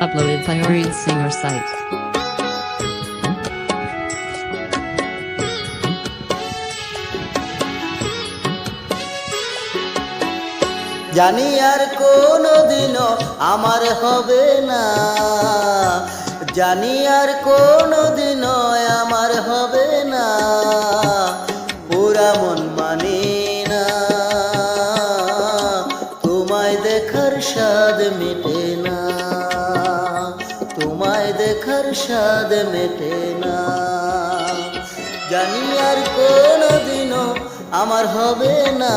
Uploaded by Reed Singer site. জানি আর কোনোদিনও আমার হবে না, জানি আর কোনোদিনও আমার হবে না, পুরা মন মানে না, তোমায় দেখার স্বাদ মেটে না, তোমায় দেখার স্বাদ মেটে না। জানি আর কোনোদিনও আমার হবে না,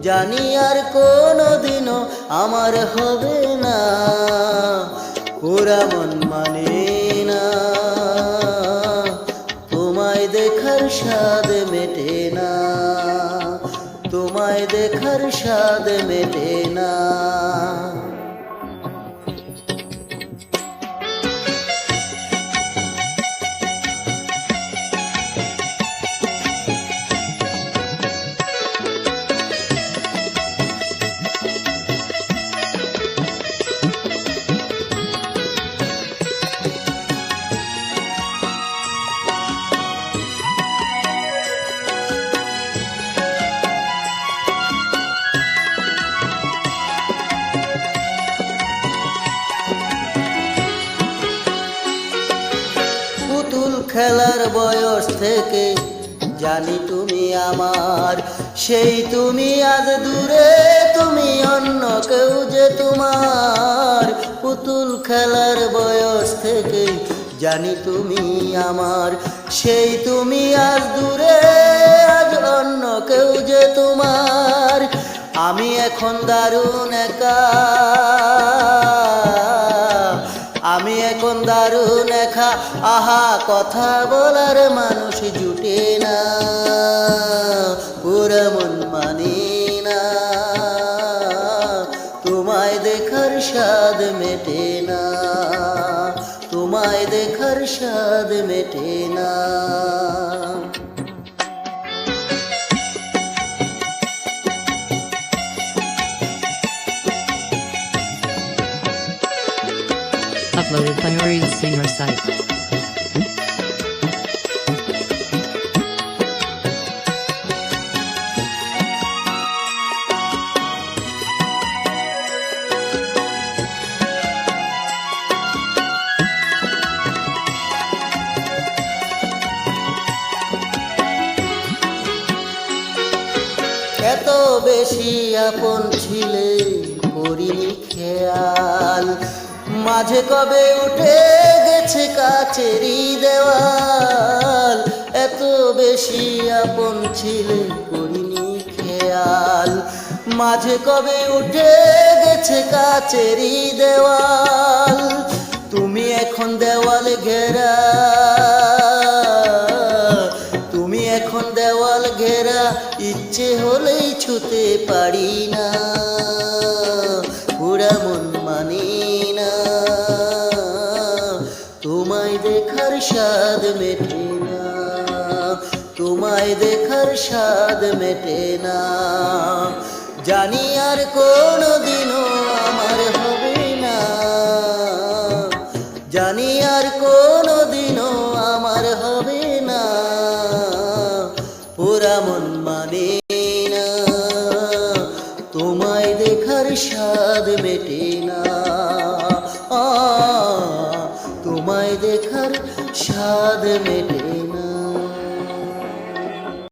জানি আর কোনোদিনও আমার হবে না, পুরা মন মানে না, তোমায় দেখার স্বাদ মেটে না, তোমায় দেখার স্বাদ মেটে না। পুতুল খেলার বয়স থেকে জানি তুমি আমার, সেই তুমি আজ দূরে, তুমি অন্য কেউ যে তোমার। পুতুল খেলার বয়স থেকে জানি তুমি আমার, সেই তুমি আজ দূরে, আজ অন্য কেউ যে তোমার। আমি এখন দারুণ একা, আমি এখন দারুণ একা, আহা কথা বলার মানুষ জুটে না, পুরা মন মানে না, তোমায় দেখার স্বাদ মেটে না, তোমায় দেখার স্বাদ মেটে না। Uploaded by Reed Singer site. এত বেশি আপন ছিলে করিনি খেয়াল, মাঝে কবে উঠে গেছে কাচেরি দেওয়াল। এত বেশি আপন ছিলে করিনি খেয়াল, মাঝে কবে উঠে গেছে কাচেরি দেওয়াল। তুমি এখন দেওয়াল ঘেরা, তুমি এখন দেওয়াল ঘেরা, ইচ্ছে হলেই ছুতে পারি না, পুরা মন মানি না, তোমায় দেখার স্বাদ মেটে না, তোমায় দেখার স্বাদ মেটে না। জানি আর কোনোদিনও আমার হবে না, জানি আর কোনোদিনও আমার হবে না, পুরা মন মানে না, তোমায় দেখার স্বাদ মেটে না, তোমায় দেখার স্বাদ মেটে না।